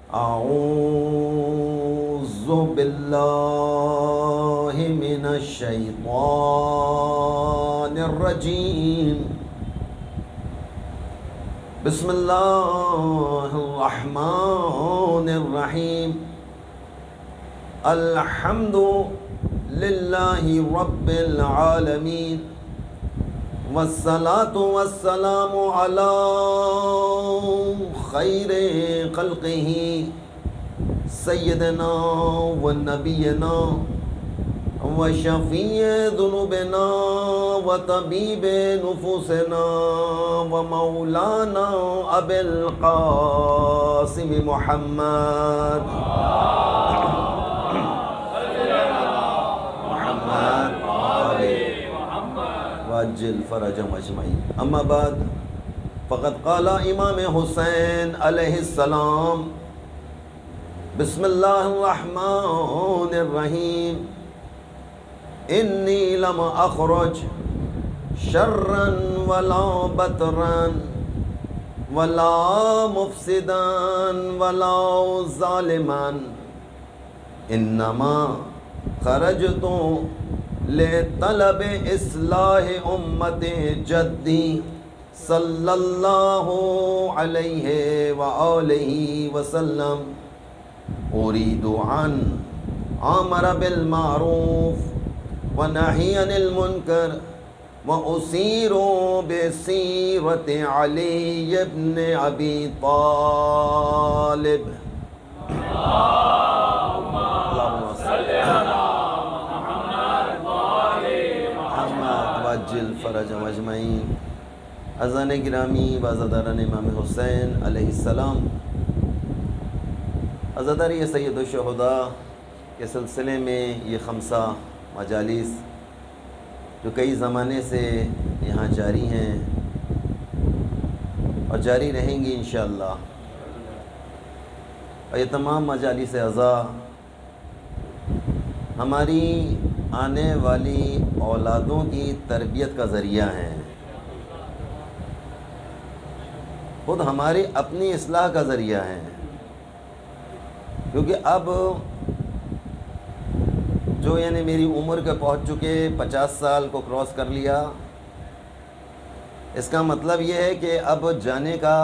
أعوذ بالله من الشيطان الرجيم. بسم الله الرحمن الرحيم. الحمد لله رب العالمين، والصلاة والسلام على خير خلقه سيدنا ونبينا وشفيع ذنوبنا وطبيب نفوسنا ومولانا أبي القاسم محمد وعجل فرجهم اجمعین. اما بعد فقد قال امام حسین علیہ السلام: بسم اللہ الرحمن الرحیم. انی لم اخرج شرا ولا بطرا ولا مفسدا ولا ظالما، انما خرجت لطلب اصلاح امت جدی صلی اللہ علیہ وآلہ وسلم، اريد ان امر بالمعروف ونهي عن المنکر واسیر بسیرۃ علی بن ابی طالب. اللهم صل علی وعجل فرجهم اجمعین. اذان گرامی وازاداران امام حسین علیہ السلام، عزاداری سید الشہداء کے سلسلے میں یہ 5 مجالس جو کئی زمانے سے یہاں جاری ہیں اور جاری رہیں گی انشاءاللہ، اور یہ تمام مجالس عزا ہماری آنے والی اولادوں کی تربیت کا ذریعہ ہیں، خود ہماری اپنی اصلاح کا ذریعہ ہیں. کیونکہ اب جو یعنی میری عمر کے پہنچ چکے 50 سال کو کراس کر لیا، اس کا مطلب یہ ہے کہ اب جانے کا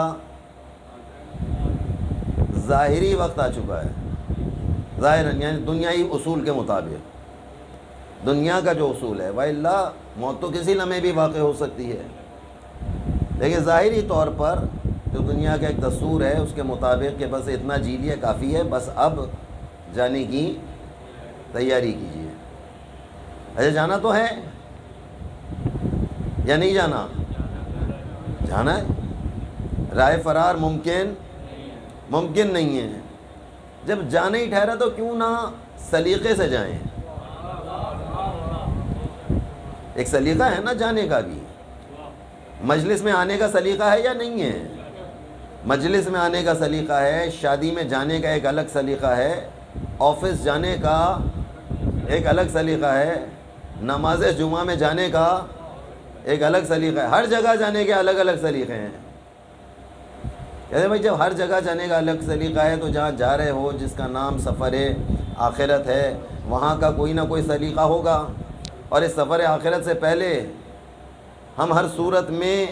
ظاہری وقت آ چکا ہے. ظاہراً یعنی دنیائی اصول کے مطابق، دنیا کا جو اصول ہے، وَإِلَّا موت تو کسی لمحے بھی واقع ہو سکتی ہے، لیکن ظاہری طور پر جو دنیا کا ایک دستور ہے اس کے مطابق کہ بس اتنا جی لیا کافی ہے، بس اب جانے کی تیاری کیجیے. اچھا جانا تو ہے یا نہیں جانا؟ جانا ہے. رائے فرار ممکن نہیں ہے. جب جانا ہی ٹھہرا تو کیوں نہ سلیقے سے جائیں. ایک سلیقہ ہے نا جانے کا بھی. مجلس میں آنے کا سلیقہ ہے یا نہیں ہے؟ مجلس میں آنے کا سلیقہ ہے، شادی میں جانے کا ایک الگ سلیقہ ہے، آفس جانے کا ایک الگ سلیقہ ہے، نماز جمعہ میں جانے کا ایک الگ سلیقہ ہے. ہر جگہ جانے کے الگ الگ سلیقے ہیں. کہتے بھائی جب ہر جگہ جانے کا الگ سلیقہ ہے تو جہاں جا رہے ہو، جس کا نام سفر آخرت ہے، وہاں کا کوئی نہ کوئی سلیقہ ہوگا. اور اس سفر آخرت سے پہلے ہم ہر صورت میں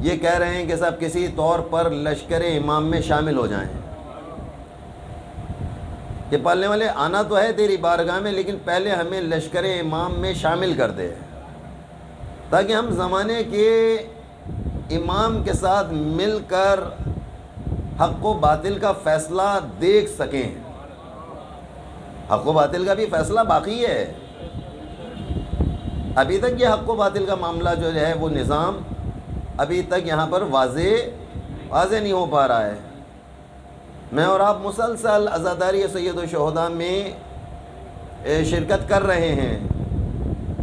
یہ کہہ رہے ہیں کہ صاحب کسی طور پر لشکر امام میں شامل ہو جائیں. کہ پالنے والے آنا تو ہے تیری بارگاہ میں، لیکن پہلے ہمیں لشکر امام میں شامل کر دے، تاکہ ہم زمانے کے امام کے ساتھ مل کر حق و باطل کا فیصلہ دیکھ سکیں. حق و باطل کا بھی فیصلہ باقی ہے. ابھی تک یہ حق و باطل کا معاملہ جو ہے وہ نظام ابھی تک یہاں پر واضح نہیں ہو پا رہا ہے. میں اور آپ مسلسل عزاداری سید الشہداء میں شرکت کر رہے ہیں،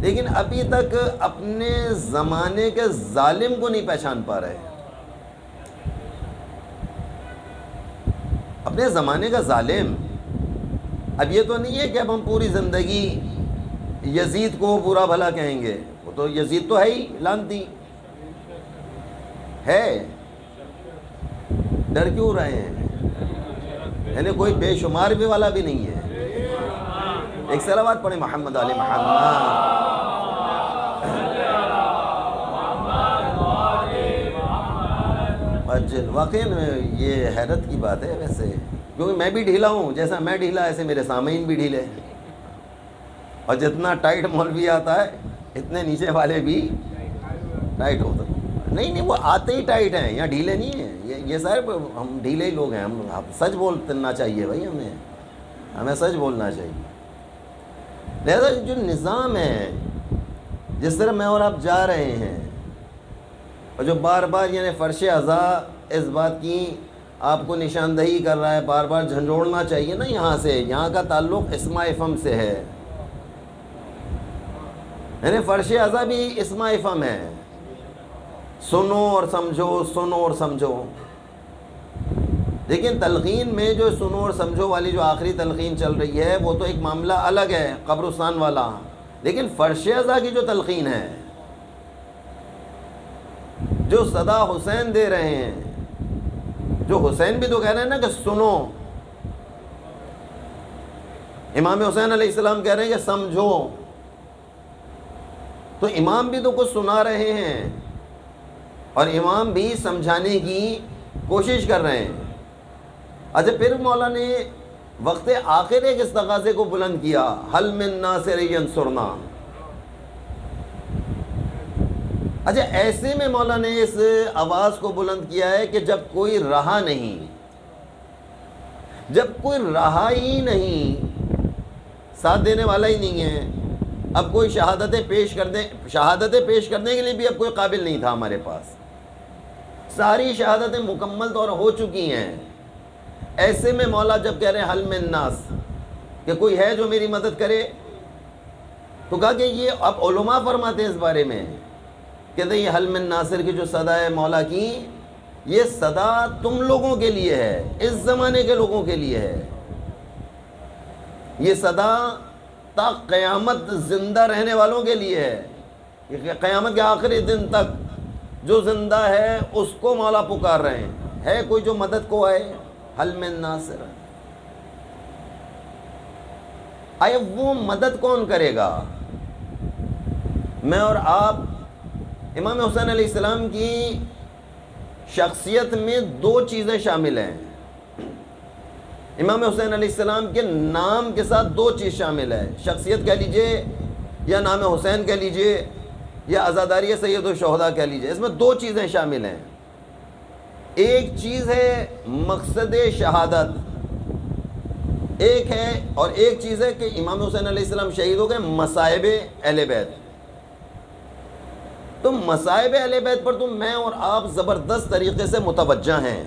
لیکن ابھی تک اپنے زمانے کے ظالم کو نہیں پہچان پا رہے. اپنے زمانے کا ظالم. اب یہ تو نہیں ہے کہ اب ہم پوری زندگی یزید کو برا بھلا کہیں گے، وہ تو یزید تو ہے ہی لعنتی ہے. ڈر کیوں رہے ہیں؟ یعنی کوئی بے شمار بھی والا بھی نہیں ہے. ایک صلوات پڑھیں محمد علی محمد. واقعی یہ حیرت کی بات ہے ویسے، کیونکہ میں بھی ڈھیلا ہوں، جیسا میں ڈھیلا ایسے میرے سامعین بھی ڈھیلے، اور جتنا ٹائٹ مولوی آتا ہے اتنے نیچے والے بھی ٹائٹ ہوتے. نہیں وہ آتے ہی ٹائٹ ہیں، یہاں ڈھیلے نہیں ہیں. یہ صاحب ہم ڈھیلے ہی لوگ ہیں. ہم سچ بولنا چاہیے بھائی، ہمیں سچ بولنا چاہیے. لہذا جو نظام ہے جس طرح میں اور آپ جا رہے ہیں، اور جو بار بار یعنی فرش ازا اس بات کی آپ کو نشاندہی کر رہا ہے، بار بار جھنجھوڑنا چاہیے نا. یہاں کا تعلق اسماء افہم سے ہے، یعنی فرش ازا بھی اسماء افہم ہے. سنو اور سمجھو، سنو اور سمجھو. لیکن تلقین میں جو سنو اور سمجھو والی جو آخری تلقین چل رہی ہے وہ تو ایک معاملہ الگ ہے، قبرستان والا. لیکن فرش ازا کی جو تلقین ہے، جو صدا حسین دے رہے ہیں، جو حسین بھی تو کہہ رہے ہیں نا کہ سنو، امام حسین علیہ السلام کہہ رہے ہیں کہ سمجھو، تو امام بھی تو کچھ سنا رہے ہیں اور امام بھی سمجھانے کی کوشش کر رہے ہیں. اچھا پھر مولا نے وقت آخر ایک اس تقاضے کو بلند کیا، حل من ناصر ینصرنا. اچھا ایسے میں مولا نے اس آواز کو بلند کیا ہے کہ جب کوئی رہا نہیں، جب کوئی رہا ہی نہیں، ساتھ دینے والا ہی نہیں ہے، اب کوئی شہادتیں پیش کرنے کے لیے بھی اب کوئی قابل نہیں تھا ہمارے پاس. ساری شہادتیں مکمل طور ہو چکی ہیں. ایسے میں مولا جب کہہ رہے ہیں حل من ناس، کہ کوئی ہے جو میری مدد کرے، تو کہا کہ یہ اب علماء فرماتے ہیں اس بارے میں، کہتے ہیں یہ حل من ناصر کی جو صدا ہے مولا کی، یہ صدا تم لوگوں کے لیے ہے، اس زمانے کے لوگوں کے لیے ہے. یہ صدا تا قیامت زندہ رہنے والوں کے لیے ہے. یہ قیامت کے آخری دن تک جو زندہ ہے اس کو مولا پکار رہے ہیں. ہے کوئی جو مدد کو آئے؟ حل من ناصر. آئے وہ مدد کون کرے گا؟ میں اور آپ امام حسین علیہ السلام کی شخصیت میں دو چیزیں شامل ہیں. امام حسین علیہ السلام کے نام کے ساتھ دو چیز شامل ہے. شخصیت کہہ لیجئے یا نام حسین کہہ لیجئے یا عزاداری سید الشہداء کہہ لیجئے. اس میں دو چیزیں شامل ہیں. ایک چیز ہے مقصد شہادت، ایک ہے، اور ایک چیز ہے کہ امام حسین علیہ السلام شہید ہو گئے مصائب اہل بیت. تو مصائب اہل بیت پر تو میں اور آپ زبردست طریقے سے متوجہ ہیں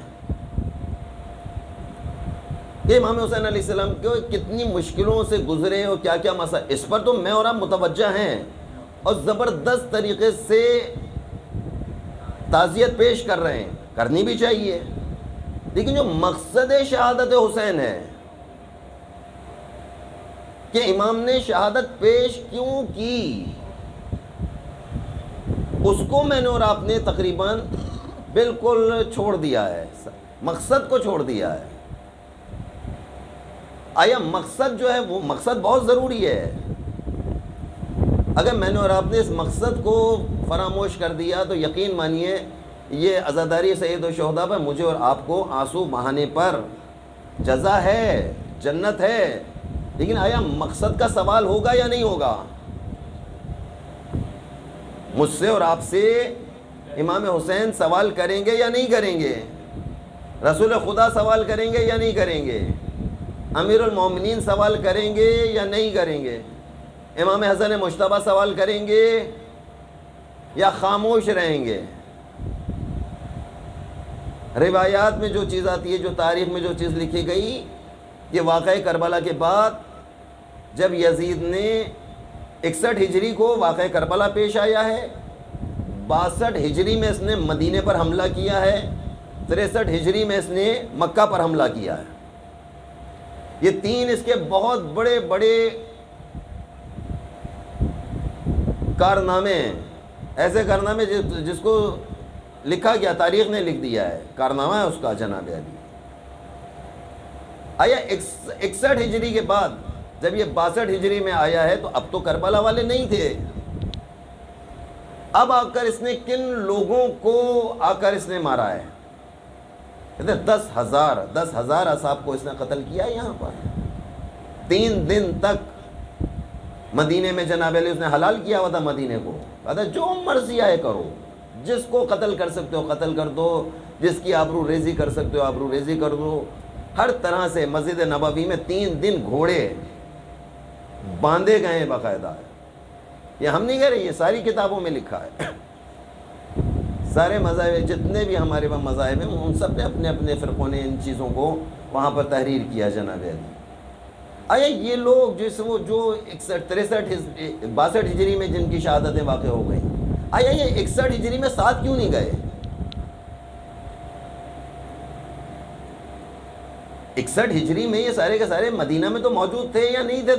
کہ امام حسین علیہ السلام کو کتنی مشکلوں سے گزرے اور کیا کیا مسائل، اس پر تو میں اور آپ متوجہ ہیں اور زبردست طریقے سے تعزیت پیش کر رہے ہیں. کرنی بھی چاہیے. لیکن جو مقصد شہادت حسین ہے کہ امام نے شہادت پیش کیوں کی، اس کو میں نے اور آپ نے تقریباً بالکل چھوڑ دیا ہے، مقصد کو چھوڑ دیا ہے. آیا مقصد جو ہے وہ مقصد بہت ضروری ہے. اگر میں نے اور آپ نے اس مقصد کو فراموش کر دیا تو یقین مانیے یہ عزاداری سید الشہداء پر مجھے اور آپ کو آنسو بہانے پر جزا ہے، جنت ہے. لیکن آیا مقصد کا سوال ہوگا یا نہیں ہوگا؟ مجھ سے اور آپ سے امام حسین سوال کریں گے یا نہیں کریں گے؟ رسول خدا سوال کریں گے یا نہیں کریں گے؟ امیر المومنین سوال کریں گے یا نہیں کریں گے؟ امام حسن مجتبیٰ سوال کریں گے یا خاموش رہیں گے؟ روایات میں جو چیز آتی ہے، جو تاریخ میں جو چیز لکھی گئی، یہ واقعہ کربلا کے بعد جب یزید نے 61 ہجری کو واقعہ کربلا پیش آیا ہے، 62 ہجری میں اس نے مدینے پر حملہ کیا ہے، 63 ہجری میں اس نے مکہ پر حملہ کیا ہے. یہ تین اس کے بہت بڑے بڑے کارنامے ہیں. ایسے کارنامے جس کو لکھا گیا، تاریخ نے لکھ دیا ہے، کارنامہ ہے اس کا جناب علی. آیا 61 ہجری کے بعد جب یہ 62 ہجری میں آیا ہے تو اب تو کربلا والے نہیں تھے. اب آ کر اس نے کن لوگوں کو آ کر اس نے مارا ہے؟ کہتے 10,000 اصحاب کو اس نے قتل کیا یہاں پر. 3 دن تک مدینے میں جناب علی اس نے حلال کیا ہوا تھا مدینے کو. کہتا جو مرضی آئے کرو، جس کو قتل کر سکتے ہو قتل کر دو، جس کی آبرو ریزی کر سکتے ہو آبرو ریزی کر دو. ہر طرح سے مسجد نبوی میں 3 دن گھوڑے باندھے گئے ہیں باقاعدہ. یہ ہم نہیں کہہ رہے، یہ ساری کتابوں میں لکھا ہے. سارے مذاہب جتنے بھی ہمارے وہاں مذاہب ہیں ان سب نے اپنے اپنے فرقوں نے ان چیزوں کو وہاں پر تحریر کیا جناب علی. آیا یہ لوگ جو 62 ہجری میں جن کی شہادتیں واقع ہو گئیں، آیا یہ 61 ہجری میں ساتھ کیوں نہیں گئے؟ 61 ہجری میں یہ سارے کے سارے مدینہ میں تو موجود تھے یا نہیں تھے؟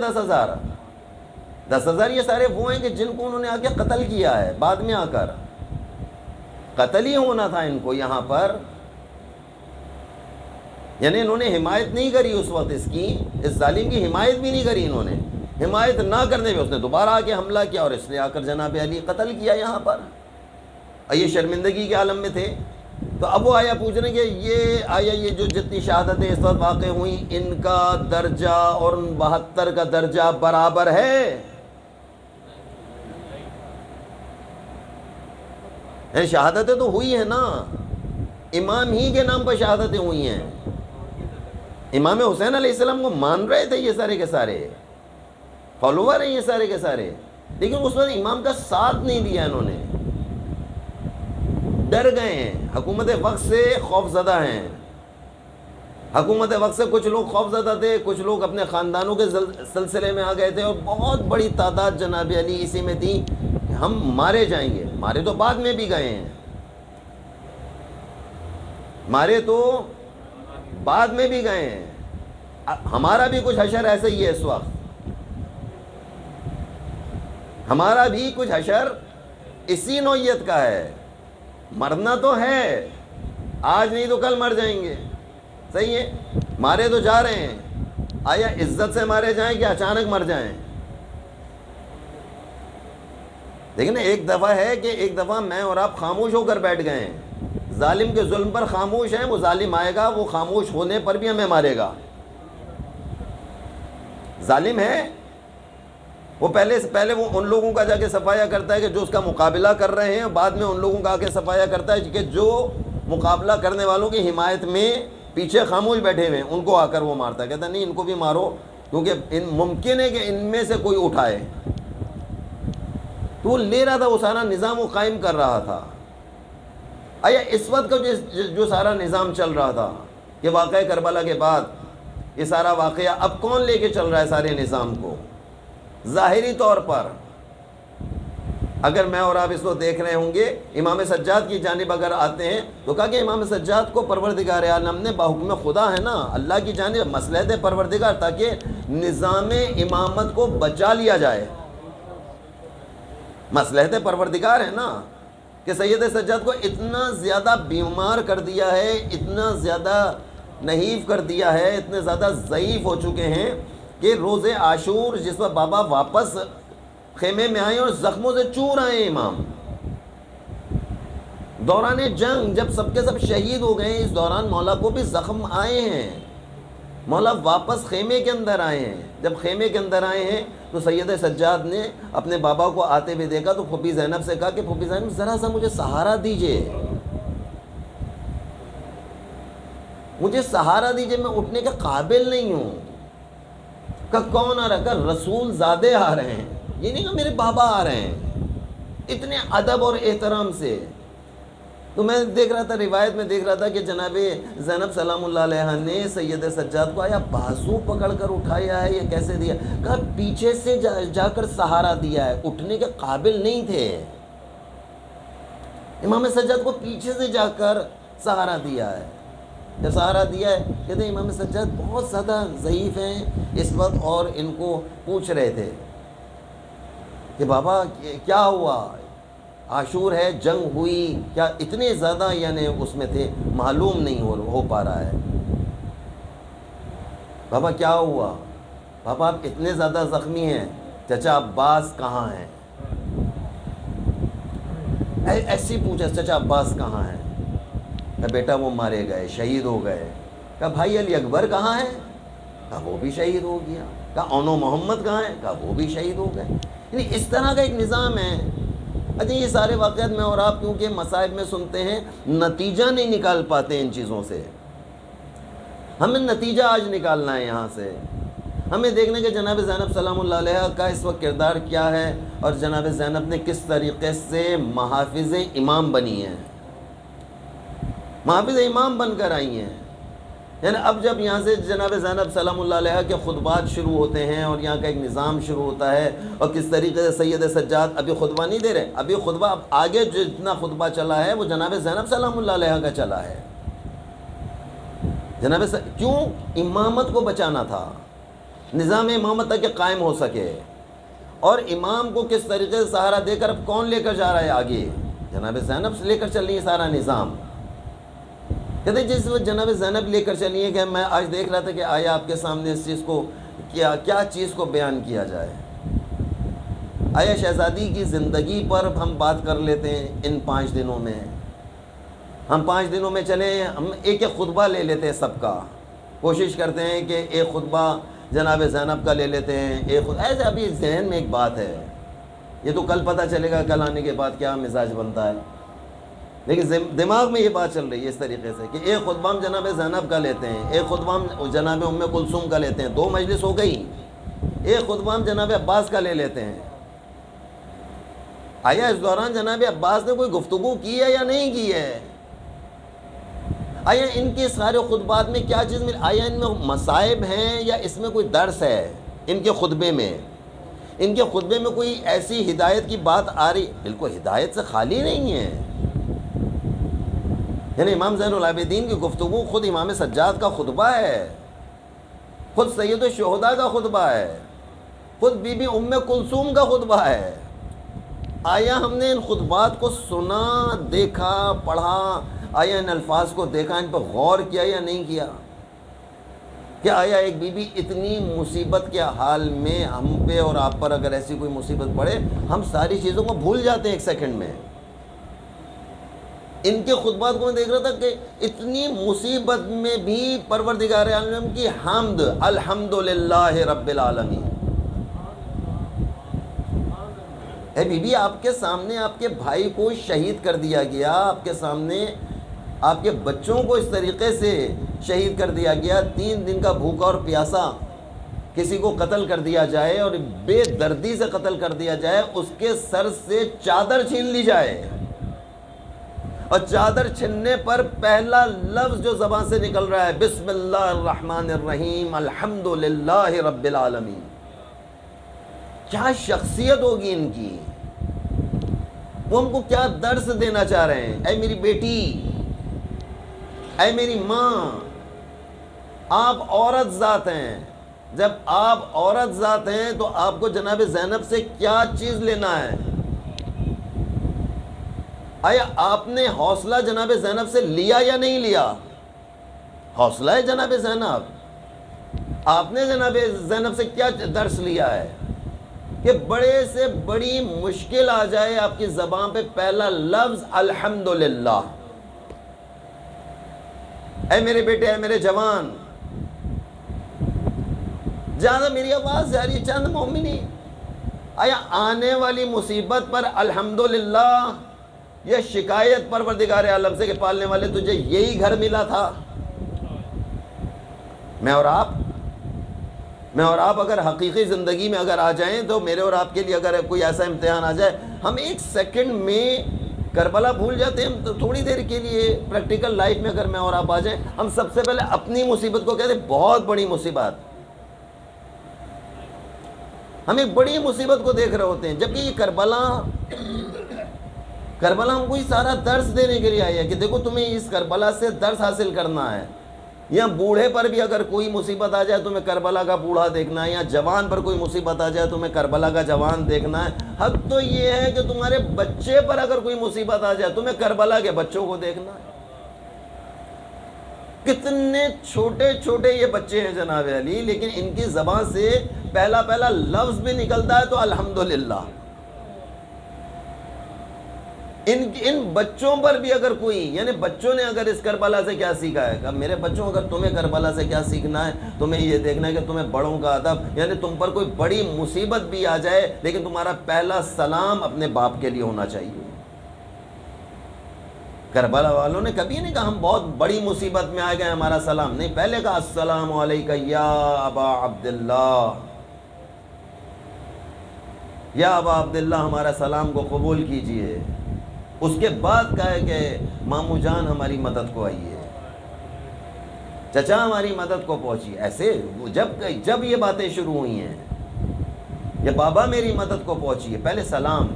10,000 یہ سارے وہ ہیں کہ جن کو انہوں نے آ کے قتل کیا ہے. بعد میں آ کر قتل ہی ہونا تھا ان کو یہاں پر. یعنی انہوں نے حمایت نہیں کری اس وقت، اس ظالم کی حمایت بھی نہیں کری انہوں نے. حمایت نہ کرنے میں اس نے دوبارہ آ کے حملہ کیا اور اس نے آ کر جناب علی قتل کیا یہاں پر. یہ شرمندگی کے عالم میں تھے. تو اب وہ آیا پوچھ رہے ہیں کہ یہ جو جتنی شہادتیں اس وقت واقع ہوئیں ان کا درجہ اور 72 کا درجہ برابر ہے؟ شہادتیں تو ہوئی ہیں نا، امام ہی کے نام پر شہادتیں ہوئی ہیں. امام حسین علیہ السلام کو مان رہے تھے یہ سارے کے سارے، فالوور ہیں یہ سارے کے سارے، لیکن اس وقت امام کا ساتھ نہیں دیا. انہوں نے ڈر گئے ہیں، حکومت وقت سے خوف زدہ ہیں. حکومت وقت سے کچھ لوگ خوف زدہ تھے، کچھ لوگ اپنے خاندانوں کے سلسلے میں آ گئے تھے، اور بہت بڑی تعداد جناب علی اسی میں تھی کہ ہم مارے جائیں گے. مارے تو بعد میں بھی گئے ہیں، مارے تو بعد میں بھی گئے ہیں. ہمارا بھی کچھ حشر ایسا ہی ہے اس وقت، ہمارا بھی کچھ حشر اسی نوعیت کا ہے. مرنا تو ہے، آج نہیں تو کل مر جائیں گے. صحیح ہے، مارے تو جا رہے ہیں. آیا عزت سے مارے جائیں کہ اچانک مر جائیں؟ لیکن ایک دفعہ ہے کہ ایک دفعہ میں اور آپ خاموش ہو کر بیٹھ گئے ہیں، ظالم کے ظلم پر خاموش ہیں. وہ ظالم آئے گا، وہ خاموش ہونے پر بھی ہمیں مارے گا. ظالم ہے وہ پہلے وہ ان لوگوں کا جا کے صفایا کرتا ہے کہ جو اس کا مقابلہ کر رہے ہیں، بعد میں ان لوگوں کا آ کے صفایا کرتا ہے کہ جو مقابلہ کرنے والوں کی حمایت میں پیچھے خاموش بیٹھے ہوئے ہیں ان کو آ کر وہ مارتا ہے. کہتا نہیں ان کو بھی مارو کیونکہ ممکن ہے کہ ان میں سے کوئی اٹھائے. تو وہ لے رہا تھا، وہ سارا نظام وہ قائم کر رہا تھا. آیا اس وقت کا جو سارا نظام چل رہا تھا کہ واقعہ کربلا کے بعد یہ سارا واقعہ اب کون لے کے چل رہا ہے سارے نظام کو؟ ظاہری طور پر اگر میں اور آپ اس کو دیکھ رہے ہوں گے، امام سجاد کی جانب اگر آتے ہیں تو کہا کہ امام سجاد کو پروردگار عالم نے باحکم خدا ہے نا اللہ کی جانب مصلحت پروردگار، تاکہ نظام امامت کو بچا لیا جائے. مصلحت پروردگار ہے نا کہ سید سجاد کو اتنا زیادہ بیمار کر دیا ہے، اتنا زیادہ نحیف کر دیا ہے، اتنے زیادہ ضعیف ہو چکے ہیں کہ روز عاشور جس وقت بابا واپس خیمے میں آئے اور زخموں سے چور آئے امام، دوران جنگ جب سب کے سب شہید ہو گئے اس دوران مولا کو بھی زخم آئے ہیں. مولا واپس خیمے کے اندر آئے ہیں. جب خیمے کے اندر آئے ہیں تو سید سجاد نے اپنے بابا کو آتے ہوئے دیکھا تو پھوپھی زینب سے کہا کہ پھوپھی زینب ذرا سا مجھے سہارا دیجئے، مجھے سہارا دیجئے، میں اٹھنے کے قابل نہیں ہوں. کہ کون آ رہا ہے؟ کہ رسول زادے آ رہے ہیں. یہ نہیں کہ میرے بابا آ رہے ہیں، اتنے ادب اور احترام سے. تو میں دیکھ رہا تھا، روایت میں دیکھ رہا تھا کہ جناب زینب سلام اللہ علیہ نے سید سجاد کو آیا بازو پکڑ کر اٹھایا ہے، یہ کیسے دیا؟ کہا پیچھے سے جا کر سہارا دیا ہے، اٹھنے کے قابل نہیں تھے. امام سجاد کو پیچھے سے جا کر سہارا دیا ہے. جب سہارا دیا ہے کہتے ہیں امام سجاد بہت زیادہ ضعیف ہیں اس وقت، اور ان کو پوچھ رہے تھے کہ بابا کیا ہوا، عاشور ہے، جنگ ہوئی کیا؟ اتنے زیادہ یعنی اس میں تھے، معلوم نہیں ہو پا رہا ہے. بابا کیا ہوا؟ بابا آپ اتنے زیادہ زخمی ہیں، چچا عباس کہاں ہیں؟ ایسی پوچھا چچا عباس کہاں ہیں؟ کہا بیٹا وہ مارے گئے، شہید ہو گئے۔ کہا بھائی علی اکبر کہاں ہے؟ کہا وہ بھی شہید ہو گیا۔ کہا اونو محمد کہاں ہے؟ کہا وہ بھی شہید ہو گئے۔ یعنی اس طرح کا ایک نظام ہے۔ اچھا یہ سارے واقعات میں اور آپ کیونکہ مصائب میں سنتے ہیں، نتیجہ نہیں نکال پاتے ان چیزوں سے۔ ہمیں نتیجہ آج نکالنا ہے یہاں سے۔ ہمیں دیکھنے کہ جناب زینب سلام اللہ علیہ کا اس وقت کردار کیا ہے، اور جناب زینب نے کس طریقے سے محافظ امام بنی ہیں، محافظ امام بن کر آئی ہیں۔ یعنی اب جب یہاں سے جناب زینب سلام اللہ علیہ کے خطبات شروع ہوتے ہیں اور یہاں کا ایک نظام شروع ہوتا ہے، اور کس طریقے سے سید سجاد ابھی خطبہ نہیں دے رہے، ابھی خطبہ اب آگے جتنا خطبہ چلا ہے وہ جناب زینب سلام اللہ علیہ کا چلا ہے۔ جناب کیوں؟ امامت کو بچانا تھا، نظام امامت تک کہ قائم ہو سکے، اور امام کو کس طریقے سے سہارا دے کر اب کون لے کر جا رہا ہے آگے؟ جناب زینب سے لے کر چل رہی ہے سارا نظام۔ کہتے ہیں جس وقت جناب زینب لے کر چلی ہے کہ میں آج دیکھ رہا تھا کہ آیا آپ کے سامنے اس چیز کو کیا چیز کو بیان کیا جائے۔ آیا شہزادی کی زندگی پر ہم بات کر لیتے ہیں ان 5 دنوں میں، ہم 5 دنوں میں چلیں، ہم ایک ایک خطبہ لے لیتے ہیں سب کا، کوشش کرتے ہیں کہ ایک خطبہ جناب زینب کا لے لیتے ہیں، ایسے ابھی ذہن میں ایک بات ہے، یہ تو کل پتہ چلے گا، کل آنے کے بعد کیا مزاج بنتا ہے، لیکن دماغ میں یہ بات چل رہی ہے اس طریقے سے کہ ایک خطبہ ہم جناب زینب کا لیتے ہیں، ایک خطبہ ہم جناب ام کلثوم کا لیتے ہیں، 2 مجلس ہو گئی، ایک خطبہ ہم جناب عباس کا لے لیتے ہیں۔ آیا اس دوران جناب عباس نے کوئی گفتگو کی ہے یا نہیں کی ہے؟ آیا ان کے سارے خطبات میں کیا چیز آیا ان میں مصائب ہیں یا اس میں کوئی درس ہے؟ ان کے خطبے میں کوئی ایسی ہدایت کی بات آ رہی؟ بالکل ہدایت سے خالی نہیں ہے۔ یعنی امام زین العابدین کی گفتگو خود امام سجاد کا خطبہ ہے، خود سید الشہداء کا خطبہ ہے، خود بی بی ام کلثوم کا خطبہ ہے۔ آیا ہم نے ان خطبات کو سنا، دیکھا، پڑھا؟ آیا ان الفاظ کو دیکھا، ان پر غور کیا یا نہیں کیا؟ کہ آیا ایک بی بی اتنی مصیبت کے حال میں ہم پہ اور آپ پر اگر ایسی کوئی مصیبت پڑے، ہم ساری چیزوں کو بھول جاتے ہیں 1 سیکنڈ میں۔ ان کے خطبات کو میں دیکھ رہا تھا کہ اتنی مصیبت میں بھی پروردگار عالم کی حمد، الحمدللہ رب العالمین۔ اے بی بی آپ کے سامنے آپ کے بھائی کو شہید کر دیا گیا، آپ کے سامنے آپ کے بچوں کو اس طریقے سے شہید کر دیا گیا، 3 دن کا بھوکا اور پیاسا کسی کو قتل کر دیا جائے اور بے دردی سے قتل کر دیا جائے، اس کے سر سے چادر چھین لی جائے، اور چادر چھننے پر پہلا لفظ جو زبان سے نکل رہا ہے بسم اللہ الرحمن الرحیم الحمدللہ رب العالمین۔ کیا شخصیت ہوگی ان کی، وہ ہم کو کیا درس دینا چاہ رہے ہیں؟ اے میری بیٹی، اے میری ماں، آپ عورت ذات ہیں، جب آپ عورت ذات ہیں تو آپ کو جناب زینب سے کیا چیز لینا ہے؟ آیا آپ نے حوصلہ جناب زینب سے لیا یا نہیں لیا؟ حوصلہ ہے جناب زینب، آپ نے جناب زینب سے کیا درس لیا ہے کہ بڑے سے بڑی مشکل آ جائے آپ کی زبان پہ پہلا لفظ الحمدللہ۔ اے میرے بیٹے، اے میرے جوان، جہاں میری آواز جا رہی ہے چند مومنی، آیا آنے والی مصیبت پر الحمدللہ یہ شکایت پروردگار عالم سے کہ پالنے والے تجھے یہی گھر ملا تھا؟ میں اور آپ اگر حقیقی زندگی میں اگر آ جائیں تو میرے اور آپ کے لیے اگر کوئی ایسا امتحان آ جائے، ہم 1 سیکنڈ میں کربلا بھول جاتے ہیں۔ تو تھوڑی دیر کے لیے پریکٹیکل لائف میں اگر میں اور آپ آ جائیں، ہم سب سے پہلے اپنی مصیبت کو کہتے ہیں بہت بڑی مصیبت، ہم ایک بڑی مصیبت کو دیکھ رہے ہوتے ہیں، جبکہ یہ کربلا ہم کو سارا درس دینے کے لیے آئی ہے کہ دیکھو تمہیں اس کربلا سے درس حاصل کرنا ہے۔ یا بوڑھے پر بھی اگر کوئی مصیبت آ جائے تمہیں کربلا کا بوڑھا دیکھنا ہے، یا جوان پر کوئی مصیبت آ جائے تمہیں کربلا کا جوان دیکھنا ہے۔ حق تو یہ ہے کہ تمہارے بچے پر اگر کوئی مصیبت آ جائے تمہیں کربلا کے بچوں کو دیکھنا ہے۔ کتنے چھوٹے چھوٹے یہ بچے ہیں جناب علی، لیکن ان کی زبان سے پہلا پہلا لفظ بھی نکلتا ہے تو الحمدللہ۔ ان بچوں پر بھی اگر کوئی، یعنی بچوں نے اگر اس کربلا سے کیا سیکھا ہے، کہ میرے بچوں اگر تمہیں کربلا سے کیا سیکھنا ہے، تمہیں یہ دیکھنا ہے کہ تمہیں بڑوں کا ادب، یعنی تم پر کوئی بڑی مصیبت بھی آ جائے لیکن تمہارا پہلا سلام اپنے باپ کے لیے ہونا چاہیے۔ کربلا والوں نے کبھی نہیں کہا ہم بہت بڑی مصیبت میں آ گئے ہمارا سلام، نہیں، پہلے کہا السلام علیکہ یا ابا عبداللہ، یا ابا عبداللہ ہمارا سلام کو قبول کیجئے۔ اس کے بعد کہا ہے کہ مامو جان ہماری مدد کو آئیے، چچا ہماری مدد کو پہنچیے۔ ایسے جب یہ باتیں شروع ہوئی ہیں، یا بابا میری مدد کو پہنچیے، پہلے سلام۔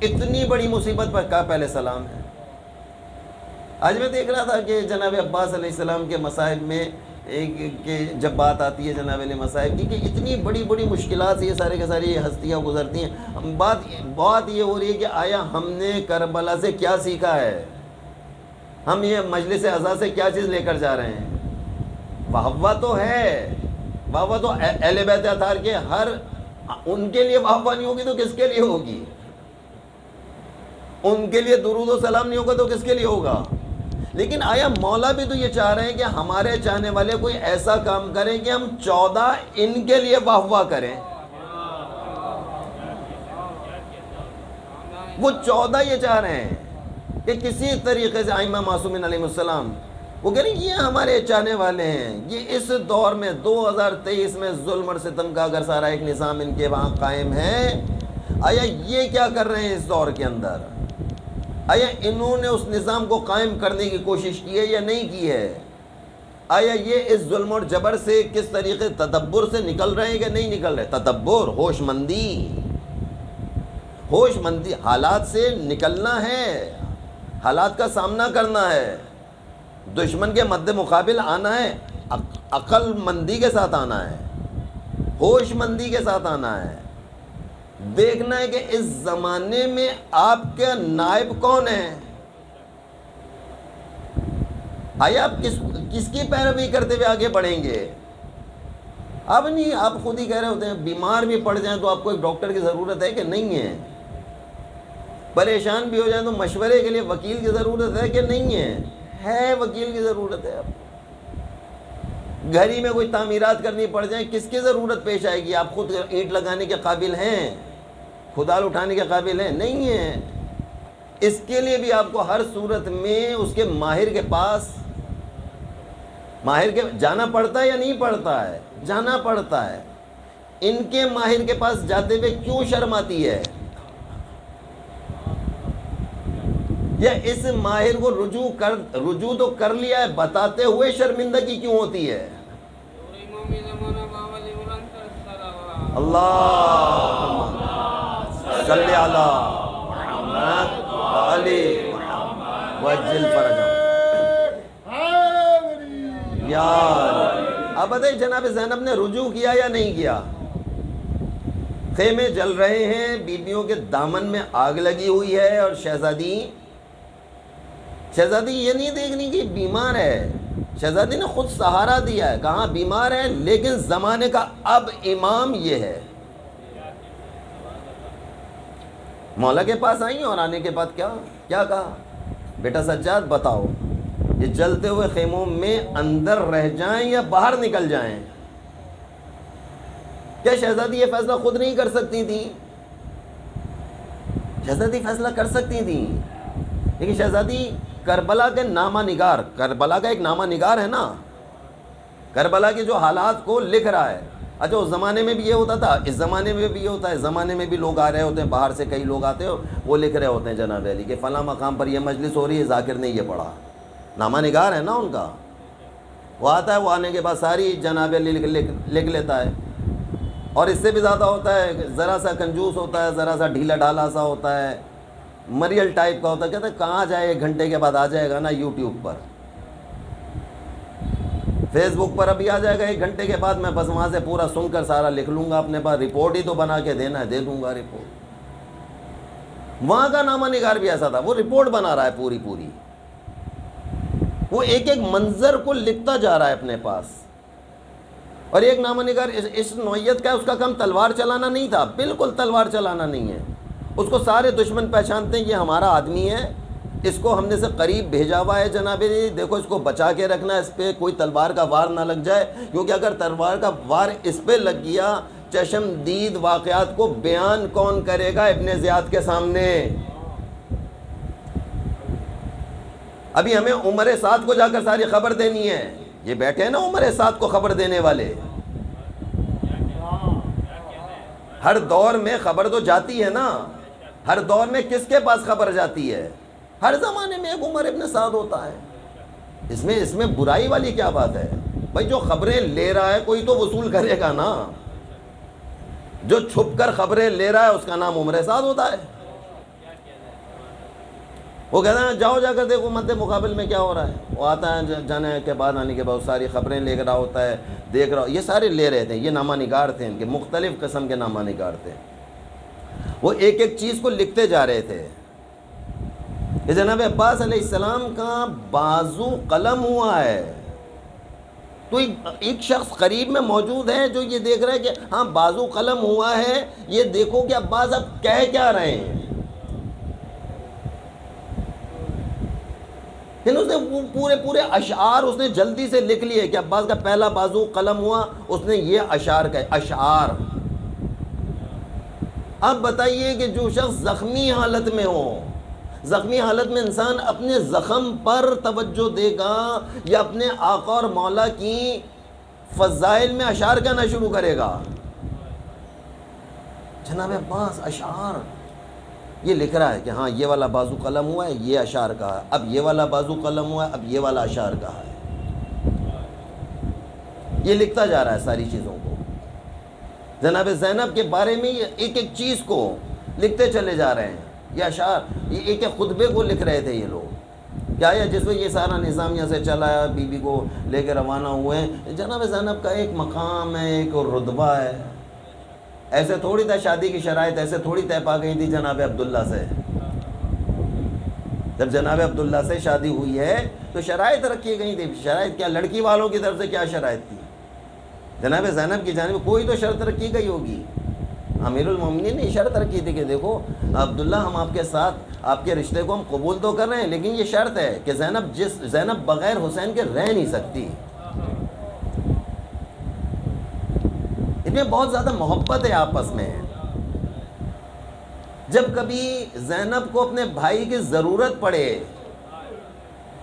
اتنی بڑی مصیبت پر کہا پہلے سلام ہے۔ آج میں دیکھ رہا تھا کہ جناب عباس علیہ السلام کے مصائب میں کہ جب بات آتی ہے جناب علیہ مصائب کی، کہ اتنی بڑی بڑی مشکلات سے یہ سارے کے ساری ہستیاں گزرتی ہیں، بات یہ ہو رہی ہے کہ آیا ہم نے کربلا سے کیا سیکھا ہے، ہم یہ مجلس عزا سے کیا چیز لے کر جا رہے ہیں۔ واہ تو ہے، واہ تو اہل بیت اطہار کے ہر، ان کے لیے واہ نہیں ہوگی تو کس کے لیے ہوگی؟ ان کے لیے درود و سلام نہیں ہوگا تو کس کے لیے ہوگا؟ لیکن آیا مولا بھی تو یہ چاہ رہے ہیں کہ ہمارے چاہنے والے کوئی ایسا کام کریں کہ ہم 14 ان کے لیے واہ واہ کریں؟ وہ 14 یہ چاہ رہے ہیں کہ کسی طریقے سے ائمہ معصومین علیہ السلام، وہ کہہ رہے ہیں یہ ہمارے چاہنے والے ہیں، یہ اس دور میں 2023 میں ظلم اور ستم کا اگر سارا ایک نظام ان کے وہاں قائم ہے، آیا یہ کیا کر رہے ہیں اس دور کے اندر؟ آیا انہوں نے اس نظام کو قائم کرنے کی کوشش کی ہے یا نہیں کی ہے؟ آیا یہ اس ظلم اور جبر سے کس طریقے تدبر سے نکل رہے ہیں کہ نہیں نکل رہے؟ تدبر، ہوش مندی، حالات سے نکلنا ہے، حالات کا سامنا کرنا ہے، دشمن کے مد مقابل آنا ہے، عقل مندی کے ساتھ آنا ہے، ہوش مندی کے ساتھ آنا ہے، دیکھنا ہے کہ اس زمانے میں آپ کا نائب کون ہے۔ آیا آپ کس کی پیروی کرتے ہوئے آگے بڑھیں گے؟ اب نہیں، آپ خود ہی کہہ رہے ہوتے ہیں بیمار بھی پڑ جائیں تو آپ کو ایک ڈاکٹر کی ضرورت ہے کہ نہیں ہے؟ پریشان بھی ہو جائیں تو مشورے کے لیے وکیل کی ضرورت ہے کہ نہیں ہے وکیل کی ضرورت ہے۔ اب گھر ہی میں کوئی تعمیرات کرنی پڑ جائیں، کس کی ضرورت پیش آئے گی؟ آپ خود اینٹ لگانے کے قابل ہیں؟ خدال اٹھانے کے قابل ہیں؟ نہیں ہیں۔ اس کے لیے بھی آپ کو ہر صورت میں اس کے ماہر کے پاس جانا پڑتا ہے یا نہیں پڑتا ہے؟ جانا پڑتا ہے۔ ان کے ماہر کے پاس جاتے ہوئے کیوں شرم آتی ہے؟ یا اس ماہر کو رجوع تو کر لیا ہے، بتاتے ہوئے شرمندگی کیوں ہوتی ہے؟ اللہ صلی علی محمد علی وجل فرجہ یار۔ اب بتائیے جناب زینب نے رجوع کیا یا نہیں کیا؟ خیمے جل رہے ہیں، بیویوں کے دامن میں آگ لگی ہوئی ہے، اور شہزادی یہ نہیں دیکھنی کہ بیمار ہے، شہزادی نے خود سہارا دیا ہے، کہاں بیمار ہے، لیکن زمانے کا اب امام یہ ہے۔ مولا کے پاس آئیں اور آنے کے بعد کیا کہا؟ بیٹا سجاد بتاؤ، یہ جلتے ہوئے خیموں میں اندر رہ جائیں یا باہر نکل جائیں؟ کیا شہزادی یہ فیصلہ خود نہیں کر سکتی تھی؟ شہزادی فیصلہ کر سکتی تھی، لیکن شہزادی کربلا کے نامہ نگار، کربلا کا ایک نامہ نگار ہے نا، کربلا کے جو حالات کو لکھ رہا ہے۔ اچھا اس زمانے میں بھی یہ ہوتا تھا، اس زمانے میں بھی یہ ہوتا ہے، اس زمانے میں بھی لوگ آ رہے ہوتے ہیں، باہر سے کئی لوگ آتے ہیں، وہ لکھ رہے ہوتے ہیں جناب علی کہ فلاں مقام پر یہ مجلس ہو رہی ہے، ذاکر نے یہ پڑھا، نامہ نگار ہے نا ان کا، وہ آتا ہے، وہ آنے کے بعد ساری جناب علی لکھ لیتا ہے۔ اور اس سے بھی زیادہ ہوتا ہے، ذرا سا کنجوس ہوتا ہے، ذرا سا ڈھیلا ڈھالا سا ہوتا ہے، مریل ٹائپ کا ہوتا ہے، کہتا ہے کہاں جائے، 1 گھنٹے کے بعد آ جائے گا نا یوٹیوب پر، فیس بک پر ابھی آ جائے گا 1 گھنٹے کے بعد، میں بس وہاں سے پورا سن کر سارا لکھ لوں گا اپنے پاس، رپورٹ ہی تو بنا کے دینا ہے، دے دوں گا رپورٹ۔ وہاں کا نامہ نگار بھی ایسا تھا، وہ رپورٹ بنا رہا ہے پوری وہ ایک ایک منظر کو لکھتا جا رہا ہے اپنے پاس. اور ایک نامہ نگار اس نوعیت کا ہے, اس کا کام تلوار چلانا نہیں تھا, بالکل تلوار چلانا نہیں ہے. اس کو سارے دشمن پہچانتے ہیں, یہ ہمارا آدمی ہے, اس کو ہم نے سے قریب بھیجا ہوا ہے جناب, دیکھو اس کو بچا کے رکھنا, اس پہ کوئی تلوار کا وار نہ لگ جائے, کیونکہ اگر تلوار کا وار اس پہ لگ گیا, چشم دید واقعات کو بیان کون کرے گا ابن زیاد کے سامنے. ابھی ہمیں عمر سعد کو جا کر ساری خبر دینی ہے, یہ بیٹھے ہیں نا عمر سعد کو خبر دینے والے. ہر دور میں خبر تو جاتی ہے نا, ہر دور میں کس کے پاس خبر جاتی ہے؟ ہر زمانے میں ایک عمر ابن سعد ہوتا ہے. اس میں برائی والی کیا بات ہے بھائی؟ جو خبریں لے رہا ہے کوئی تو وصول کرے گا نا. جو چھپ کر خبریں لے رہا ہے اس کا نام عمر سعد ہوتا ہے. وہ کہتا ہے جاؤ جا کر دیکھو مد مقابل میں کیا ہو رہا ہے. وہ آتا ہے جانے کے بعد, آنے کے بعد ساری خبریں لے رہا ہوتا ہے, دیکھ رہا. یہ سارے لے رہے تھے, یہ نامہ نگار تھے, ان کے مختلف قسم کے نامہ نگار تھے. وہ ایک ایک چیز کو لکھتے جا رہے تھے. یہ جناب عباس علیہ السلام کا بازو قلم ہوا ہے. تو ایک شخص قریب میں موجود ہے جو یہ دیکھ رہا ہے کہ ہاں بازو قلم ہوا ہے, یہ دیکھو کہ عباس اب کہہ کیا رہے ہیں. اس نے پورے اشعار اس نے جلدی سے لکھ لیے کہ عباس کا پہلا بازو قلم ہوا, اس نے یہ اشعار کہے, اشعار. اب بتائیے کہ جو شخص زخمی حالت میں ہو, زخمی حالت میں انسان اپنے زخم پر توجہ دے گا یا اپنے آقا اور مولا کی فضائل میں اشعار کہنا شروع کرے گا؟ جناب عباس اشعار یہ لکھ رہا ہے کہ ہاں یہ والا بازو قلم ہوا ہے, یہ اشعار کہا ہے, اب یہ والا بازو قلم ہوا ہے, اب یہ والا اشعار کہا ہے. یہ لکھتا جا رہا ہے ساری چیزوں کو. جناب زینب کے بارے میں یہ ایک ایک چیز کو لکھتے چلے جا رہے ہیں. یہ اشعار, یہ ایک ایک خطبے کو لکھ رہے تھے یہ لوگ. کیا ہے جس میں یہ سارا نظام یہاں سے چلا ہے, بی بی کو لے کے روانہ ہوئے ہیں. جناب زینب کا ایک مقام ہے, ایک رتبہ ہے. ایسے تھوڑی تھا شادی کی شرائط, ایسے تھوڑی طے پا گئی تھی جناب عبداللہ سے. جب جناب عبداللہ سے شادی ہوئی ہے تو شرائط رکھی گئی تھی. شرائط کیا, لڑکی والوں کی طرف سے کیا شرائط تھی؟ جناب زینب کی جانب کوئی تو شرط رکھی گئی ہوگی. امیر المومنین نے شرط رکھی تھی کہ دیکھو عبداللہ, ہم آپ کے ساتھ آپ کے رشتے کو ہم قبول تو کر رہے ہیں, لیکن یہ شرط ہے کہ زینب بغیر حسین کے رہ نہیں سکتی. ان میں بہت زیادہ محبت ہے آپس میں. جب کبھی زینب کو اپنے بھائی کی ضرورت پڑے,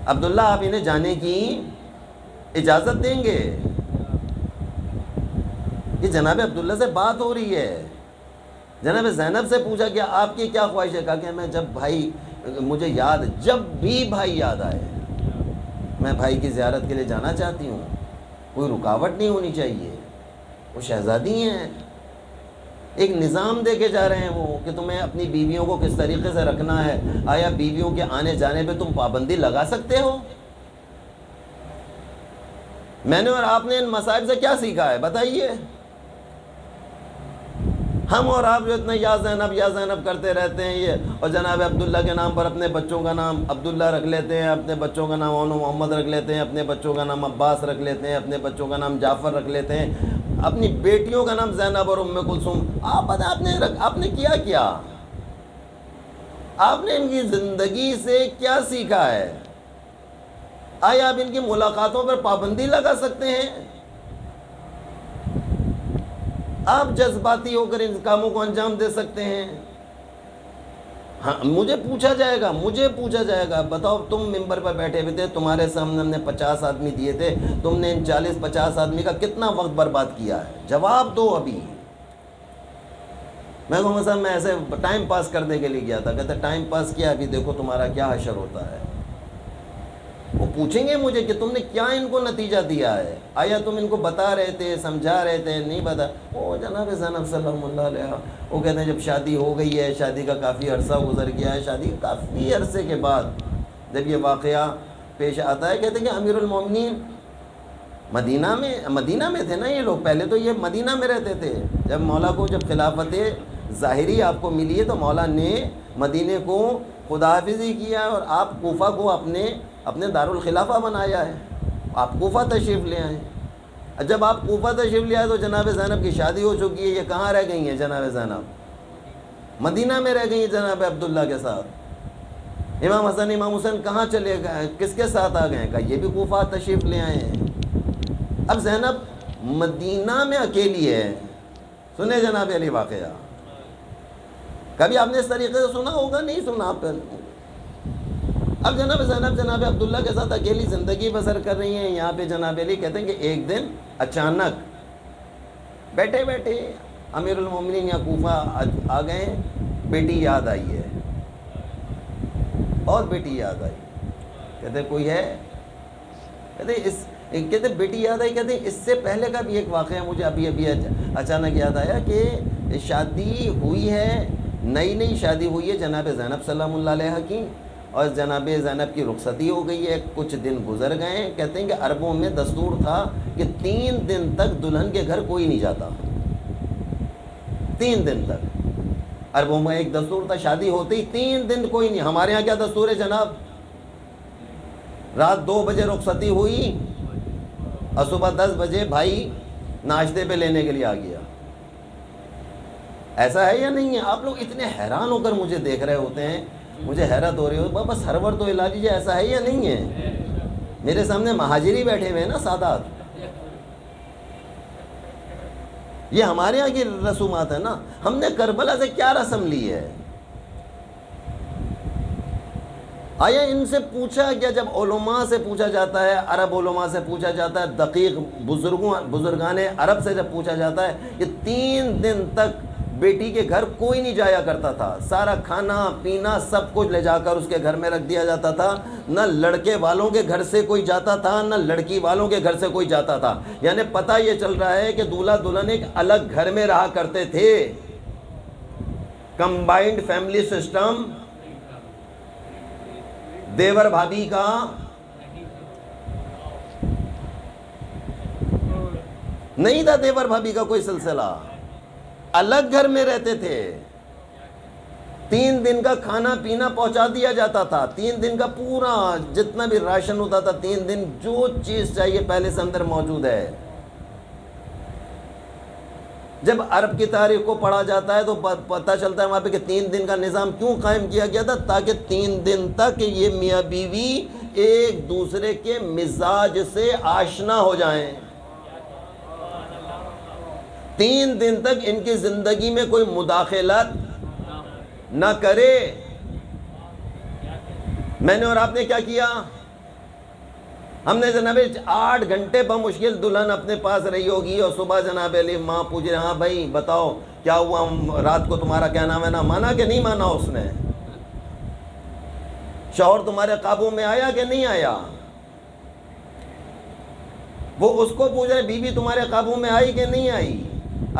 عبداللہ آپ انہیں جانے کی اجازت دیں گے؟ یہ جناب عبداللہ سے بات ہو رہی ہے. جناب زینب سے پوچھا کہ آپ کی کیا خواہش ہے؟ کہا کہ میں جب بھائی مجھے یاد, جب بھی بھائی یاد آئے میں بھائی کی زیارت کے لیے جانا چاہتی ہوں, کوئی رکاوٹ نہیں ہونی چاہیے. وہ شہزادی ہیں, ایک نظام دے کے جا رہے ہیں وہ کہ تمہیں اپنی بیویوں کو کس طریقے سے رکھنا ہے. آیا بیویوں کے آنے جانے پہ تم پابندی لگا سکتے ہو؟ میں نے اور آپ نے ان مصائب سے کیا سیکھا ہے بتائیے؟ ہم اور آپ جو اتنا یا زینب کرتے رہتے ہیں یہ, اور جناب عبداللہ کے نام پر اپنے بچوں کا نام عبداللہ رکھ لیتے ہیں, اپنے بچوں کا نام محمد رکھ لیتے ہیں, اپنے بچوں کا نام عباس رکھ لیتے ہیں, اپنے بچوں کا نام جعفر رکھ لیتے ہیں, اپنی بیٹیوں کا نام زینب اور ام کلثوم. آپ بتائیں آپ نے کیا آپ نے ان کی زندگی سے کیا سیکھا ہے؟ آیا آپ ان کی ملاقاتوں پر پابندی لگا سکتے ہیں؟ آپ جذباتی ہو کر ان کاموں کو انجام دے سکتے ہیں؟ ہاں مجھے پوچھا جائے گا بتاؤ تم ممبر پر بیٹھے ہوئے تھے, تمہارے سامنے ہم نے 50 آدمی دیے تھے, تم نے ان 40-50 آدمی کا کتنا وقت برباد کیا ہے؟ جواب دو. ابھی میں کہوں صاحب میں ایسے ٹائم پاس کرنے کے لیے گیا تھا. کہتے ٹائم پاس کیا, ابھی دیکھو تمہارا کیا حشر ہوتا ہے. وہ پوچھیں گے مجھے کہ تم نے کیا ان کو نتیجہ دیا ہے؟ آیا تم ان کو بتا رہے تھے, سمجھا رہے تھے؟ نہیں بتا. وہ جناب زینب سلام اللہ علیہ وہ کہتے ہیں جب شادی ہو گئی ہے, شادی کا کافی عرصہ گزر گیا ہے, شادی کے کافی عرصے کے بعد جب یہ واقعہ پیش آتا ہے, کہتے ہیں کہ امیر المومنین مدینہ میں تھے نا یہ لوگ. پہلے تو یہ مدینہ میں رہتے تھے. جب مولا کو جب خلافت ظاہری آپ کو ملی ہے تو مولا نے مدینے کو خدا حافظی کیا اور آپ کوفہ کو اپنے اپنے دارالخلافہ بنایا ہے. آپ کوفہ تشریف لے آئیں. جب آپ کوفہ تشریف لے آئے تو جناب زینب کی شادی ہو چکی ہے. یہ کہاں رہ گئی ہیں جناب زینب؟ مدینہ میں رہ گئی ہیں جناب عبداللہ کے ساتھ. امام حسن امام حسین کہاں چلے گئے؟ کس کے ساتھ آ گئے ہیں؟ کہا یہ بھی کوفہ تشریف لے آئے ہیں. اب زینب مدینہ میں اکیلی ہے. سنیں جناب علی واقعہ. کبھی آپ نے اس طریقے سے سنا ہوگا؟ نہیں سنا آپ. اب جناب زینب جناب عبداللہ کے ساتھ اکیلی زندگی بسر کر رہی ہیں. یہاں پہ جناب علی کہتے ہیں کہ ایک دن اچانک بیٹھے بیٹھے امیر المومنین یا کوفہ آ گئے. بیٹی یاد آئی ہے اور بیٹی یاد آئی. کہتے کوئی ہے؟ کہتے بیٹی یاد آئی. کہتے اس سے پہلے کا بھی ایک واقعہ مجھے ابھی اچانک یاد آیا کہ شادی ہوئی ہے، نئی شادی ہوئی ہے جناب زینب سلام اللہ علیہ کی، اور جناب زینب کی رخصتی ہو گئی ہے. کچھ دن گزر گئے. کہتے ہیں کہ عربوں میں دستور تھا کہ 3 دن تک دلہن کے گھر کوئی نہیں جاتا. 3 دن تک عربوں میں ایک دستور تھا. شادی ہوتی 3 دن کوئی نہیں. ہمارے ہاں کیا دستور ہے جناب؟ رات 2 بجے رخصتی ہوئی اور صبح 10 بجے بھائی ناشتے پہ لینے کے لیے آ گیا. ایسا ہے یا نہیں ہے؟ آپ لوگ اتنے حیران ہو کر مجھے دیکھ رہے ہوتے ہیں. مجھے حیرت ہو رہی ہو. بس ہر تو ہلا لیجیے. ایسا ہے یا نہیں ہے؟ میرے سامنے مہاجری بیٹھے ہوئے ہیں نا، سادات. یہ ہمارے یہاں کی رسومات ہیں نا. ہم نے کربلا سے کیا رسم لی ہے؟ آیا ان سے پوچھا کیا؟ جب علماء سے پوچھا جاتا ہے، عرب علماء سے پوچھا جاتا ہے، دقیق بزرگان عرب سے جب پوچھا جاتا ہے کہ 3 دن تک بیٹی کے گھر کوئی نہیں جایا کرتا تھا. سارا کھانا پینا سب کچھ لے جا کر اس کے گھر میں رکھ دیا جاتا تھا. نہ لڑکے والوں کے گھر سے کوئی جاتا تھا، نہ لڑکی والوں کے گھر سے کوئی جاتا تھا. یعنی پتہ یہ چل رہا ہے کہ دولہا دلہن ایک الگ گھر میں رہا کرتے تھے. کمبائنڈ فیملی سسٹم دیور بھابھی کا نہیں تھا. دیور بھابھی کا کوئی سلسلہ. الگ گھر میں رہتے تھے. 3 دن کا کھانا پینا پہنچا دیا جاتا تھا. 3 دن کا پورا جتنا بھی راشن ہوتا تھا، 3 دن جو چیز چاہیے پہلے سے اندر موجود ہے. جب عرب کی تاریخ کو پڑھا جاتا ہے تو پتہ چلتا ہے وہاں پہ کہ 3 دن کا نظام کیوں قائم کیا گیا تھا؟ تاکہ 3 دن تک یہ میاں بیوی ایک دوسرے کے مزاج سے آشنا ہو جائیں. 3 دن تک ان کی زندگی میں کوئی مداخلت نہ کرے. میں نے اور آپ نے کیا کیا؟ ہم نے جناب 8 گھنٹے بمشکل دلہن اپنے پاس رہی ہوگی، اور صبح جناب علی ماں پوچھ رہے ہاں بھائی بتاؤ کیا ہوا رات کو، تمہارا کیا نام ہے نا؟ مانا کہ نہیں مانا اس نے؟ شوہر تمہارے قابو میں آیا کہ نہیں آیا؟ وہ اس کو پوچھ رہے بیوی تمہارے قابو میں آئی کہ نہیں آئی؟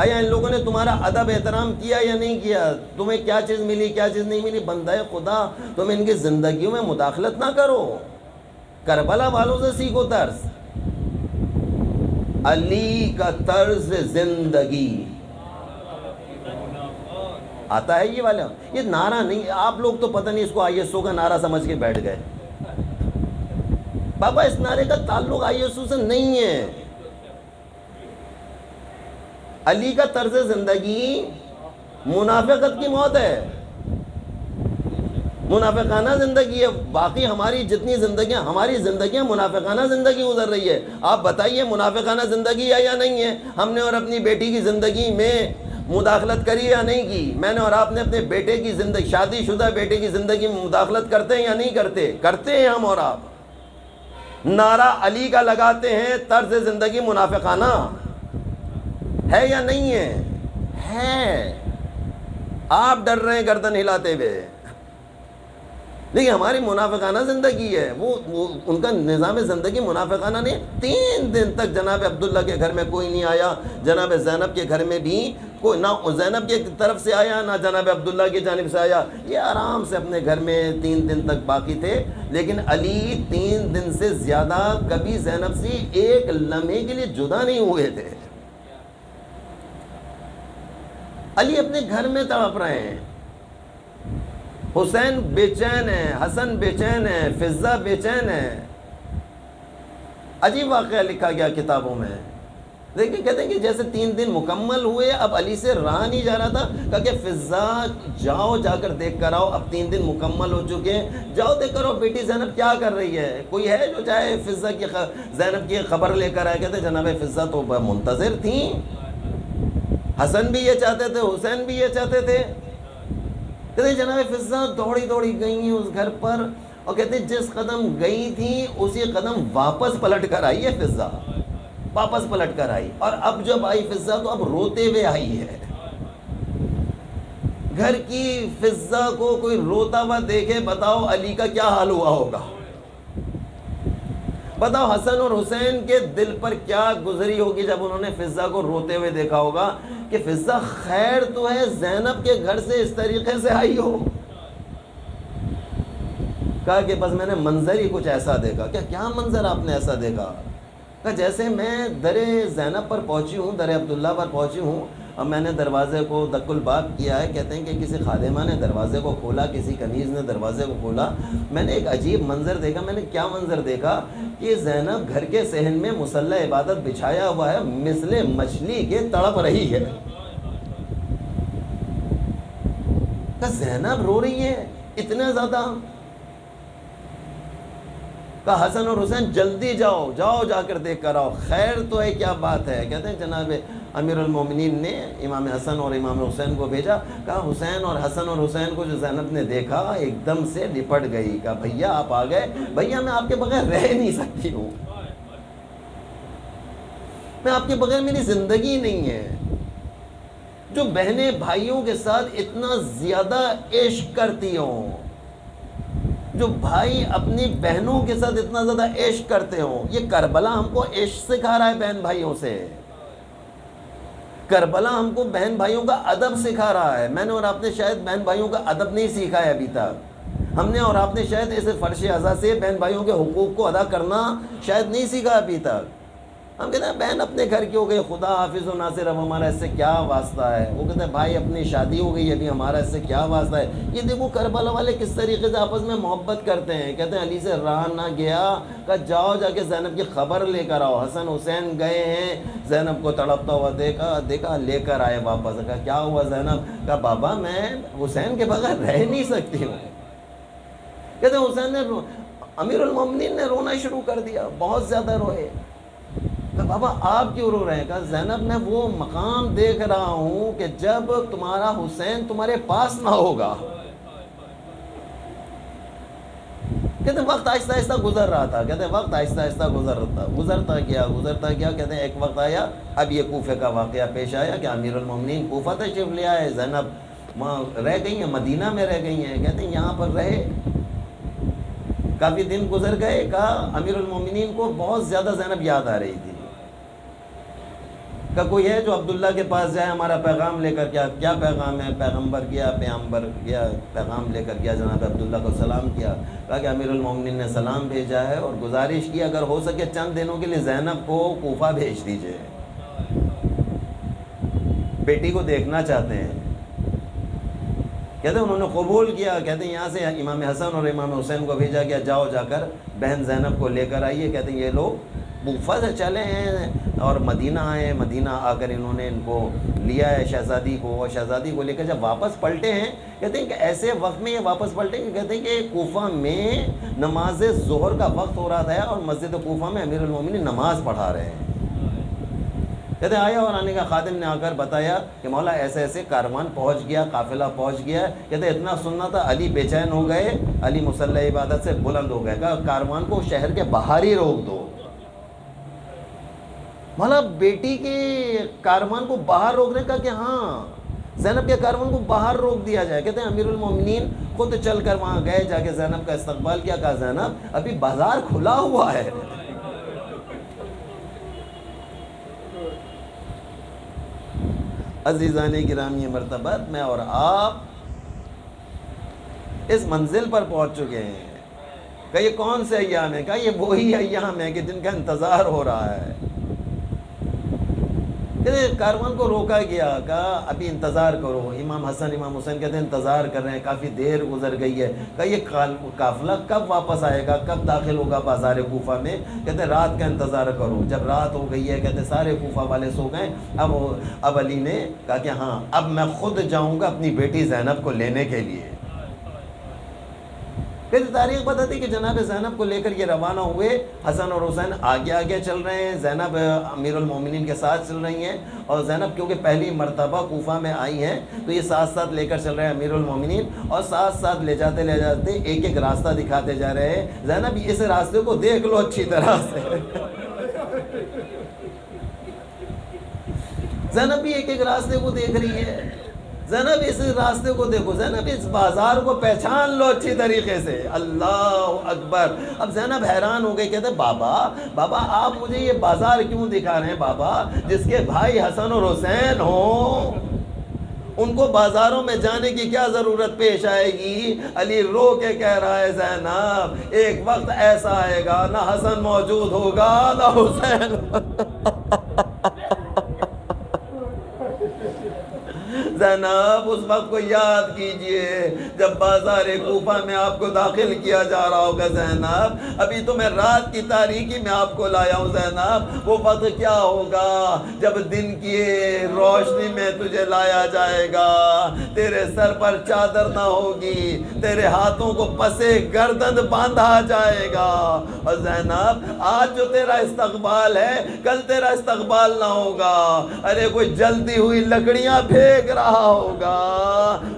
آیا ان لوگوں نے تمہارا ادب احترام کیا یا نہیں کیا؟ تمہیں کیا چیز ملی کیا چیز نہیں ملی؟ بندہ خدا تم ان کی زندگیوں میں مداخلت نہ کرو. کربلا والوں سے سیکھو طرز. علی کا طرز زندگی آتا ہے یہ والا. یہ نعرہ نہیں، آپ لوگ تو پتہ نہیں اس کو ISO کا نعرہ سمجھ کے بیٹھ گئے. بابا اس نعرے کا تعلق ISO سے نہیں ہے. علی کا طرز زندگی منافقت کی موت ہے، منافقانہ زندگی ہے. باقی ہماری جتنی زندگیاں، ہماری زندگیاں منافقانہ زندگی گزر رہی ہے. آپ بتائیے منافقانہ زندگی ہے یا نہیں ہے؟ ہم نے اور اپنی بیٹی کی زندگی میں مداخلت کری یا نہیں کی؟ میں نے اور آپ نے اپنے بیٹے کی زندگی، شادی شدہ بیٹے کی زندگی میں مداخلت کرتے ہیں یا نہیں کرتے؟ کرتے ہیں ہم اور آپ. نعرہ علی کا لگاتے ہیں، طرز زندگی منافقانہ ہے یا نہیں ہے؟ ہے. آپ ڈر رہے ہیں گردن ہلاتے ہوئے، لیکن ہماری منافقانہ زندگی ہے. وہ ان کا نظام زندگی منافقانہ نہیں. 3 دن تک جناب عبداللہ کے گھر میں کوئی نہیں آیا. جناب زینب کے گھر میں بھی کوئی نہ زینب کی طرف سے آیا نہ جناب عبداللہ کی جانب سے آیا. یہ آرام سے اپنے گھر میں 3 دن تک باقی تھے. لیکن علی 3 دن سے زیادہ کبھی زینب سے ایک لمحے کے لیے جدا نہیں ہوئے تھے. علی اپنے گھر میں تڑپ رہے ہیں. حسین بے چین ہے، حسن بے چین ہے، فضہ بے چین ہے۔ عجیب واقعہ لکھا گیا کتابوں میں، دیکھیں کہتے ہیں کہ جیسے 3 دن مکمل ہوئے، اب علی سے رہا نہیں جا رہا تھا، کہا کہ فضہ جاؤ جا کر دیکھ کر آؤ، اب 3 دن مکمل ہو چکے ہیں، جاؤ دیکھ کر آؤ بیٹی زینب کیا کر رہی ہے، کوئی ہے جو جائے فضہ کی زینب کی خبر لے کر آئے۔ کہتے ہیں جناب فضہ تو منتظر تھیں، حسن بھی یہ چاہتے تھے، حسین بھی یہ چاہتے تھے۔ کہتے ہیں جناب فضہ دوڑی دوڑی گئی ہیں اس گھر پر، اور کہتے ہیں جس قدم گئی تھیں اسی قدم واپس پلٹ کر آئی ہے فضہ، واپس پلٹ کر آئی، اور اب جب آئی فضہ تو اب روتے ہوئے آئی ہے۔ گھر کی فضہ کو کوئی روتا ہوا دیکھے، بتاؤ علی کا کیا حال ہوا ہوگا، بتاؤ حسن اور حسین کے دل پر کیا گزری ہوگی جب انہوں نے فضہ کو روتے ہوئے دیکھا ہوگا کہ فضہ خیر تو ہے زینب کے گھر سے اس طریقے سے آئی ہو۔ کہا کہ بس میں نے منظر ہی کچھ ایسا دیکھا۔ کیا منظر آپ نے ایسا دیکھا؟ کہا جیسے میں در زینب پر پہنچی ہوں، در عبداللہ پر پہنچی ہوں، اور میں نے دروازے کو دق الباب کیا ہے، کہتے ہیں کہ کسی خادمہ نے دروازے کو کھولا، کسی کنیز نے دروازے کو کھولا، میں نے ایک عجیب منظر دیکھا۔ میں نے کیا منظر دیکھا کہ زینب گھر کے صحن میں مصلی عبادت بچھایا ہوا ہے، مثل مچھلی کے تڑپ رہی ہے۔ کہا زینب رو رہی ہے اتنا زیادہ؟ کہا حسن اور حسین جلدی جاؤ، جاؤ جا کر دیکھ کر آؤ، خیر تو ہے، کیا بات ہے۔ کہتے ہیں جناب امیر المومنین نے امام حسن اور امام حسین کو بھیجا، کہا حسین اور حسن اور حسین کو جو زینب نے دیکھا ایک دم سے لپٹ گئی۔ کہا بھیا آپ آ گئے، بھیا میں آپ کے بغیر رہ نہیں سکتی ہوں، میں آپ کے بغیر میری زندگی نہیں ہے۔ جو بہنیں بھائیوں کے ساتھ اتنا زیادہ عشق کرتی ہوں، جو بھائی اپنی بہنوں کے ساتھ اتنا زیادہ عشق کرتے ہوں، یہ کربلا ہم کو عشق سکھا رہا ہے بہن بھائیوں سے، کربلا ہم کو بہن بھائیوں کا ادب سکھا رہا ہے۔ میں نے اور آپ نے شاید بہن بھائیوں کا ادب نہیں سیکھا ہے ابھی تک، ہم نے اور آپ نے شاید ایسے فرش اعضا سے بہن بھائیوں کے حقوق کو ادا کرنا شاید نہیں سیکھا ابھی تک۔ ہم کہتے ہیں بہن اپنے گھر کی ہو گئی، خدا حافظ و ناصر، اب ہمارا اس سے کیا واسطہ ہے۔ وہ کہتے ہیں بھائی اپنی شادی ہو گئی، ابھی ہمارا اس سے کیا واسطہ ہے۔ یہ دیکھو کربلا والے کس طریقے سے آپس میں محبت کرتے ہیں۔ کہتے ہیں علی سے رہا نہ گیا، کہ جاؤ جا کے زینب کی خبر لے کر آؤ۔ حسن حسین گئے ہیں، زینب کو تڑپتا ہوا دیکھا لے کر آئے واپس۔ کہا کیا ہوا زینب؟ کہا بابا میں حسین کے بغیر رہ نہیں سکتی ہوں۔ کہتے ہیں حسین نے امیر المومنین نے رونا شروع کر دیا، بہت زیادہ روئے۔ کہا بابا آپ کیوں رو رہے ہیں؟ کہا زینب میں وہ مقام دیکھ رہا ہوں کہ جب تمہارا حسین تمہارے پاس نہ ہوگا۔ کہتے ہیں وقت آہستہ آہستہ گزر رہا تھا، کہتے ہیں وقت آہستہ آہستہ گزرتا گیا۔ کہتے ہیں ایک وقت آیا، اب یہ کوفے کا واقعہ پیش آیا کہ امیر المومنین کوفہ تشریف لے آئے، زینب وہاں رہ گئی ہیں، مدینہ میں رہ گئی ہیں۔ کہتے ہیں یہاں پر رہے، کافی دن گزر گئے۔ کہا امیر المومنین کو بہت زیادہ زینب یاد آ رہی تھی۔ کہ کوئی ہے جو عبداللہ کے پاس جائے ہمارا پیغام لے کر، کیا پیغام ہے؟ پیغمبر گیا پیغام لے کر گیا، جناب عبداللہ کو سلام کیا۔ کہا کہ امیر المومنین نے سلام بھیجا ہے اور گزارش کی اگر ہو سکے چند دنوں کے لیے زینب کو کوفہ بھیج دیجئے، بیٹی کو دیکھنا چاہتے ہیں۔ کہتے ہیں انہوں نے قبول کیا۔ کہتے ہیں یہاں سے امام حسن اور امام حسین کو بھیجا گیا، جاؤ جا کر بہن زینب کو لے کر آئیے۔ کہتے ہیں یہ لوگ کوفہ سے چلے ہیں اور مدینہ آئے، مدینہ آ کر انہوں نے ان کو لیا ہے شہزادی کو، اور شہزادی کو لے کر جب واپس پلٹے ہیں، کہتے ہیں کہ ایسے وقت میں یہ واپس پلٹے کہ کہتے ہیں کہ کوفہ میں نماز ظہر کا وقت ہو رہا تھا اور مسجد کوفہ میں امیر المومنین نماز پڑھا رہے ہیں۔ کہتے ہیں آیا اور آنے کا خادم نے آ کر بتایا کہ مولا ایسے ایسے کاروان پہنچ گیا، قافلہ پہنچ گیا۔ کہتے ہیں اتنا سننا تھا، علی بے چین ہو گئے، علی مصلی عبادت سے بلند ہو گئے۔ کہا کاروان کو شہر کے باہر ہی روک دو۔ مولا بیٹی کے کاروان کو باہر روکنے کا کہ ہاں زینب کے کاروان کو باہر روک دیا جائے۔ کہتے ہیں امیر المومنین خود چل کر وہاں گئے، جا کے زینب کا استقبال کیا۔ کہا زینب ابھی بازار کھلا ہوا ہے۔ عزیزان گرامی مرتبت، میں اور آپ اس منزل پر پہنچ چکے ہیں کہ یہ کون سے ایام ہیں؟ کہا یہ وہی ایام ہیں کہ جن کا انتظار ہو رہا ہے۔ کہتے کاروان کو روکا گیا، کہا ابھی انتظار کرو. امام حسن امام حسین کہتے ہیں انتظار کر رہے ہیں، کافی دیر گزر گئی ہے. کہا یہ قافلہ کب واپس آئے گا، کب داخل ہوگا بازار کوفہ میں؟ کہتے ہیں رات کا انتظار کرو. جب رات ہو گئی ہے، کہتے سارے کوفہ والے سو گئے. اب علی نے کہا کہ ہاں اب میں خود جاؤں گا اپنی بیٹی زینب کو لینے کے لیے. پھر تاریخ بتاتی کہ جناب زینب کو لے کر یہ روانہ ہوئے. حسن اور حسین آگے آگے چل رہے ہیں، زینب امیر المومنین کے ساتھ چل رہی ہیں. اور زینب کیونکہ پہلی مرتبہ کوفہ میں آئی ہیں تو یہ ساتھ ساتھ لے کر چل رہے ہیں امیر المومنین، اور ساتھ ساتھ لے جاتے ایک ایک راستہ دکھاتے جا رہے ہیں. زینب اس راستے کو دیکھ لو اچھی طرح سے. زینب بھی ایک ایک راستے کو دیکھ رہی ہے. زینب اس راستے کو دیکھو، زینب اس بازار کو پہچان لو اچھی طریقے سے. اللہ اکبر. اب زینب حیران ہو گئی، کہتے بابا آپ مجھے یہ بازار کیوں دکھا رہے ہیں بابا، جس کے بھائی حسن اور حسین ہوں ان کو بازاروں میں جانے کی کیا ضرورت پیش آئے گی؟ علی رو کے کہہ رہا ہے زینب ایک وقت ایسا آئے گا نہ حسن موجود ہوگا نہ حسین. زینب اس وقت کو یاد کیجئے جب بازار کوفہ میں آپ کو داخل کیا جا رہا ہوگا. زینب ابھی تو میں رات کی تاریکی میں آپ کو لایا ہوں. زینب وہ وقت کیا ہوگا جب دن کی روشنی میں تجھے لایا جائے گا، تیرے سر پر چادر نہ ہوگی، تیرے ہاتھوں کو پسے گردن باندھا جائے گا. اور زینب آج جو تیرا استقبال ہے کل تیرا استقبال نہ ہوگا. ارے کوئی جلتی ہوئی لکڑیاں پھینک رہا ہوگا،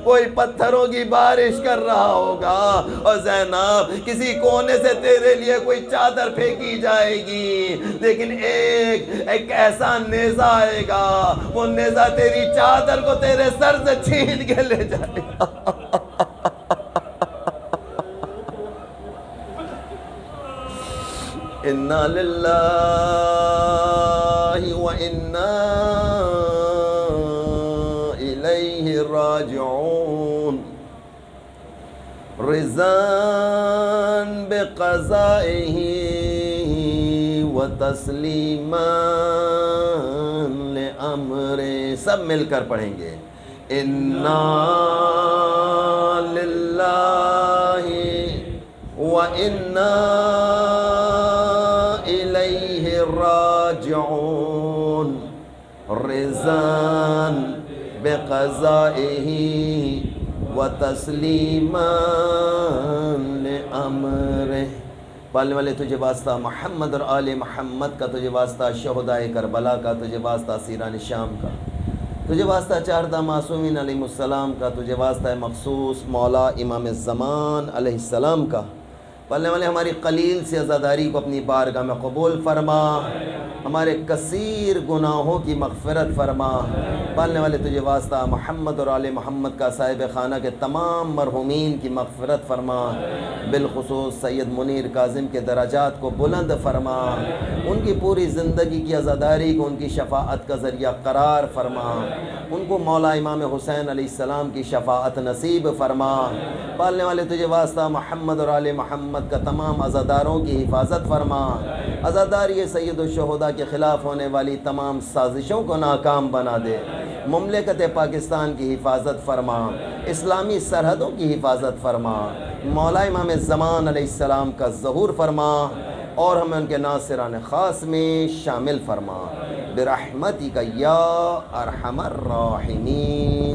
کوئی پتھروں کی بارش کر رہا ہوگا، اور زینب کسی کونے سے تیرے لیے کوئی چادر پھینکی جائے گی، لیکن ایک ایسا نیزہ آئے گا، وہ نیزہ تیری چادر کو تیرے سر سے چھین کے لے جائے گا. انا للہ وانا الیہ راجعون. رضان بقضائہ وتسلیما لامر. سب مل کر پڑھیں گے انا للہ وانا الیہ راجعون. رضان بقضائہ وتسلیما لامرہ. پالنے والے تجھے واسطہ محمد اور آل محمد کا، تجھے واسطہ شہدائے کربلا کا، تجھے واسطہ اسیران شام کا، تجھے واسطہ چاردہ معصومین علیہ السلام کا، تجھے واسطہ مخصوص مولا امام زمان علیہ السلام کا. پالنے والے ہماری قلیل سے عزاداری کو اپنی بارگاہ میں قبول فرما، ہمارے کثیر گناہوں کی مغفرت فرما. پالنے والے تجھے واسطہ محمد اور آل محمد کا صاحب خانہ کے تمام مرحومین کی مغفرت فرما، بالخصوص سید منیر کاظم کے درجات کو بلند فرما، ان کی پوری زندگی کی عزاداری کو ان کی شفاعت کا ذریعہ قرار فرما، ان کو مولا امام حسین علیہ السلام کی شفاعت نصیب فرما. پالنے والے تجھے واسطہ محمد اور آل محمد کا تمام عزاداروں کی حفاظت فرما، عزاداری سید الشہداء کے خلاف ہونے والی تمام سازشوں کو ناکام بنا دے. مملکت پاکستان کی حفاظت فرما، اسلامی سرحدوں کی حفاظت فرما، مولا امام زمان علیہ السلام کا ظہور فرما، اور ہمیں ان کے ناصران خاص میں شامل فرما برحمتک یا ارحم الراحمین.